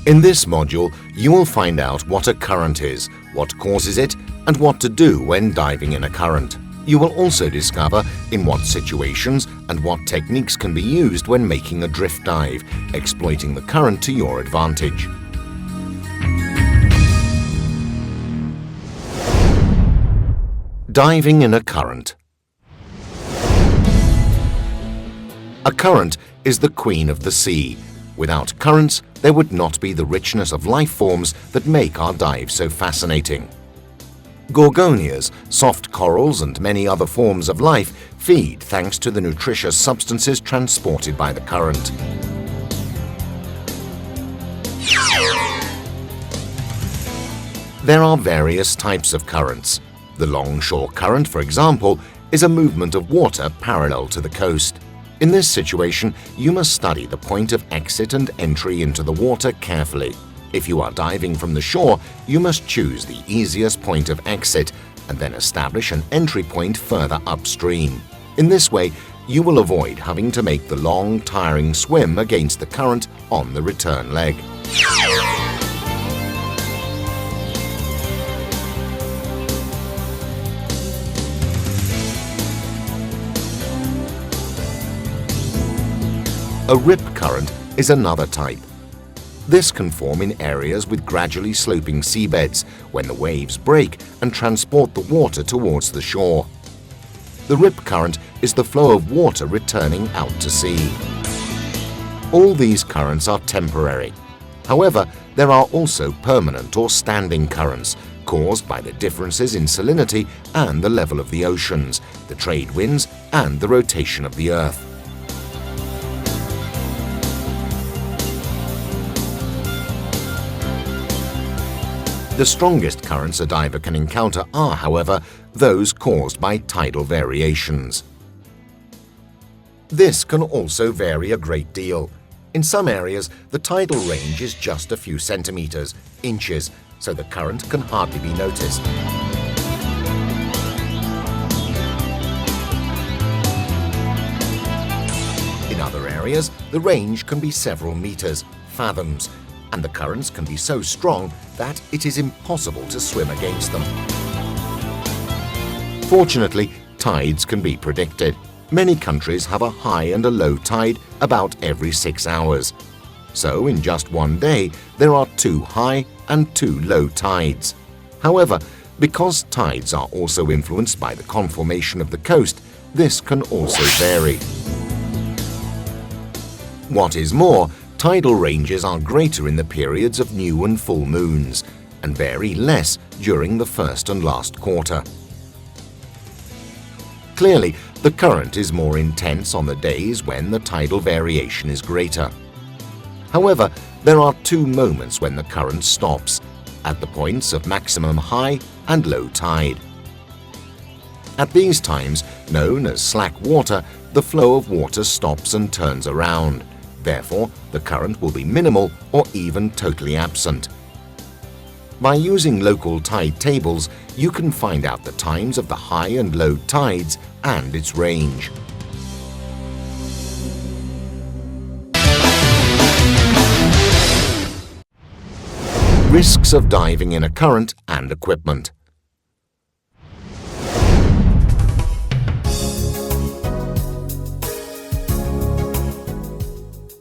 In this module, you will find out what a current is, what causes it, and what to do when diving in a current. You will also discover in what situations and what techniques can be used when making a drift dive, exploiting the current to your advantage. Diving in a current. A current is the queen of the sea. Without currents, there would not be the richness of life forms that make our dive so fascinating. Gorgonias, soft corals and many other forms of life feed thanks to the nutritious substances transported by the current. There are various types of currents. The longshore current, for example, is a movement of water parallel to the coast. In this situation, you must study the point of exit and entry into the water carefully. If you are diving from the shore, you must choose the easiest point of exit and then establish an entry point further upstream. In this way, you will avoid having to make the long, tiring swim against the current on the return leg. A rip current is another type. This can form in areas with gradually sloping seabeds when the waves break and transport the water towards the shore. The rip current is the flow of water returning out to sea. All these currents are temporary. However, there are also permanent or standing currents caused by the differences in salinity and the level of the oceans, the trade winds, and the rotation of the Earth. The strongest currents a diver can encounter are, however, those caused by tidal variations. This can also vary a great deal. In some areas, the tidal range is just a few centimeters, inches, so the current can hardly be noticed. In other areas, the range can be several meters, fathoms, and the currents can be so strong that it is impossible to swim against them. Fortunately, tides can be predicted. Many countries have a high and a low tide about every 6 hours. So, in just one day, there are 2 high and 2 low tides. However, because tides are also influenced by the conformation of the coast, this can also vary. What is more, tidal ranges are greater in the periods of new and full moons and vary less during the first and last quarter. Clearly, the current is more intense on the days when the tidal variation is greater. However, there are 2 moments when the current stops, at the points of maximum high and low tide. At these times, known as slack water, the flow of water stops and turns around. Therefore, the current will be minimal or even totally absent. By using local tide tables, you can find out the times of the high and low tides and its range. Risks of diving in a current and equipment.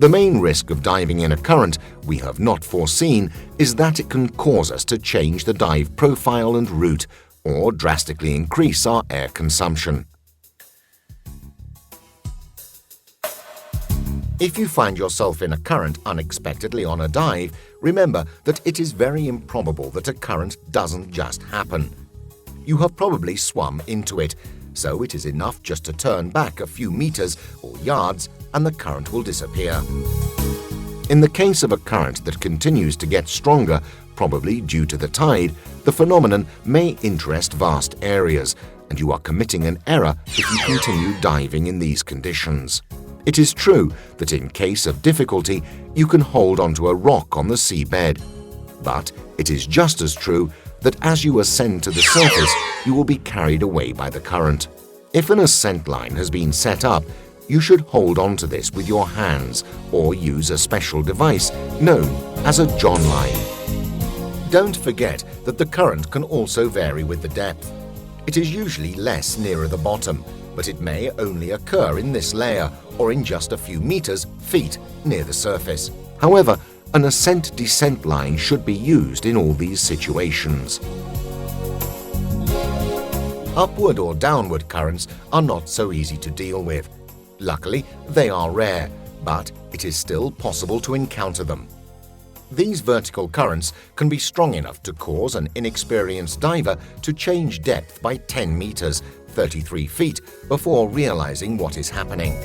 The main risk of diving in a current we have not foreseen is that it can cause us to change the dive profile and route or drastically increase our air consumption. If you find yourself in a current unexpectedly on a dive, remember that it is very improbable that a current doesn't just happen. You have probably swum into it, so it is enough just to turn back a few meters or yards and the current will disappear. In the case of a current that continues to get stronger, probably due to the tide, the phenomenon may interest vast areas, and you are committing an error if you continue diving in these conditions. It is true that in case of difficulty, you can hold onto a rock on the seabed. But it is just as true that as you ascend to the surface, you will be carried away by the current. If an ascent line has been set up, You should hold on to this with your hands or use a special device known as a John line. Don't forget that the current can also vary with the depth. It is usually less nearer the bottom, but it may only occur in this layer or in just a few meters, feet, near the surface. However, an ascent-descent line should be used in all these situations. Upward or downward currents are not so easy to deal with. Luckily, they are rare, but it is still possible to encounter them. These vertical currents can be strong enough to cause an inexperienced diver to change depth by 10 meters, 33 feet, before realizing what is happening.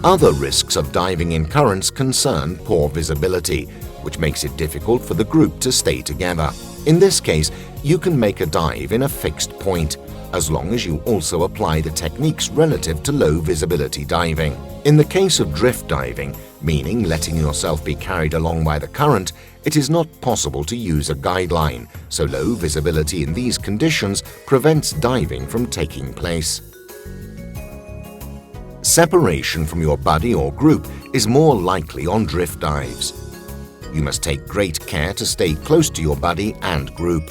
Other risks of diving in currents concern poor visibility, which makes it difficult for the group to stay together. In this case, you can make a dive in a fixed point, as long as you also apply the techniques relative to low visibility diving. In the case of drift diving, meaning letting yourself be carried along by the current, it is not possible to use a guideline, so low visibility in these conditions prevents diving from taking place. Separation from your buddy or group is more likely on drift dives. You must take great care to stay close to your buddy and group.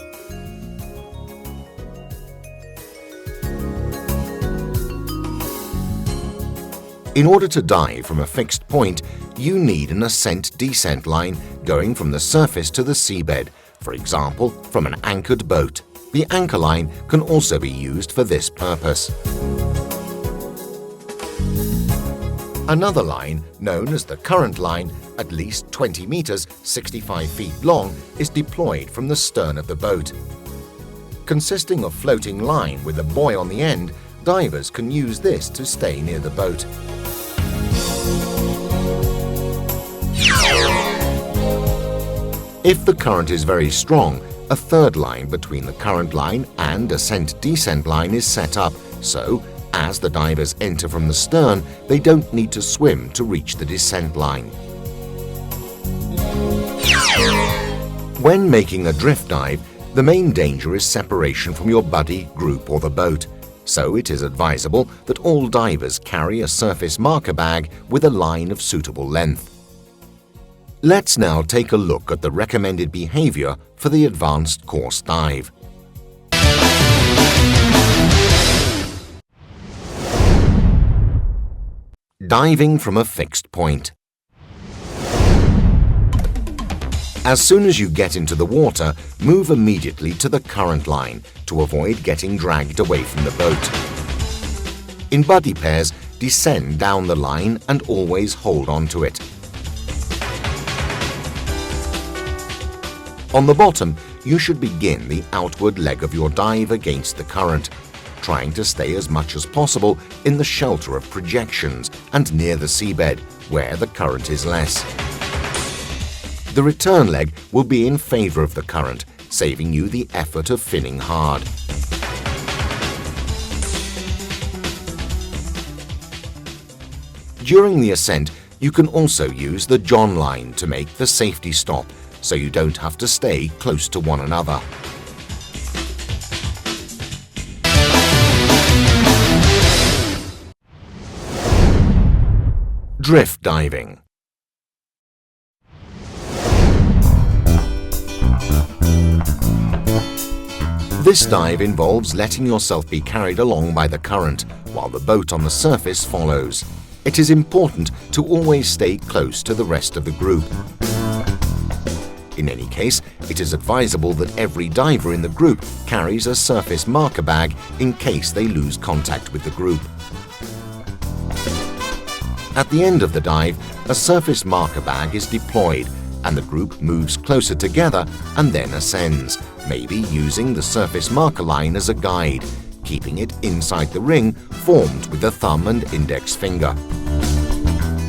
In order to dive from a fixed point, you need an ascent-descent line going from the surface to the seabed, for example, from an anchored boat. The anchor line can also be used for this purpose. Another line, known as the current line, at least 20 meters, 65 feet long, is deployed from the stern of the boat. Consisting of floating line with a buoy on the end, divers can use this to stay near the boat. If the current is very strong, a third line between the current line and ascent-descent line is set up, so as the divers enter from the stern, they don't need to swim to reach the descent line. When making a drift dive, the main danger is separation from your buddy, group or the boat, so it is advisable that all divers carry a surface marker bag with a line of suitable length. Let's now take a look at the recommended behavior for the advanced course dive. Diving from a fixed point. As soon as you get into the water, move immediately to the current line to avoid getting dragged away from the boat. In buddy pairs, descend down the line and always hold on to it. On the bottom, you should begin the outward leg of your dive against the current, trying to stay as much as possible in the shelter of projections and near the seabed, where the current is less. The return leg will be in favor of the current, saving you the effort of finning hard. During the ascent, you can also use the John line to make the safety stop, so you don't have to stay close to one another. Drift diving. This dive involves letting yourself be carried along by the current, while the boat on the surface follows. It is important to always stay close to the rest of the group. In any case, it is advisable that every diver in the group carries a surface marker bag in case they lose contact with the group. At the end of the dive, a surface marker bag is deployed and the group moves closer together and then ascends, maybe using the surface marker line as a guide, keeping it inside the ring formed with the thumb and index finger.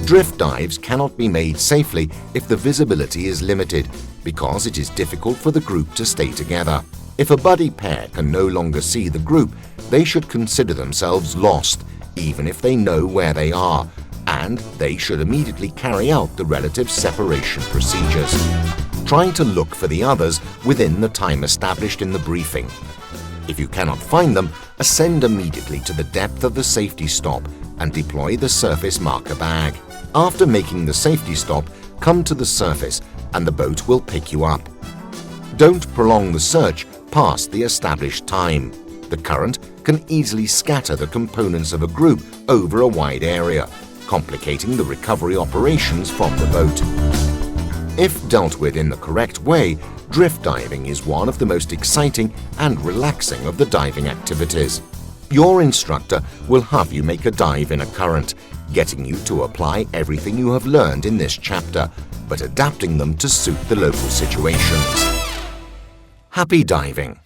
Drift dives cannot be made safely if the visibility is limited, because it is difficult for the group to stay together. If a buddy pair can no longer see the group, they should consider themselves lost, even if they know where they are, and they should immediately carry out the relative separation procedures. Try to look for the others within the time established in the briefing. If you cannot find them, Ascend immediately to the depth of the safety stop and deploy the surface marker bag. After making the safety stop, come to the surface and the boat will pick you up. Don't prolong the search past the established time. The current can easily scatter the components of a group over a wide area, complicating the recovery operations from the boat. If dealt with in the correct way, drift diving is one of the most exciting and relaxing of the diving activities. Your instructor will have you make a dive in a current, getting you to apply everything you have learned in this chapter, but adapting them to suit the local situations. Happy diving!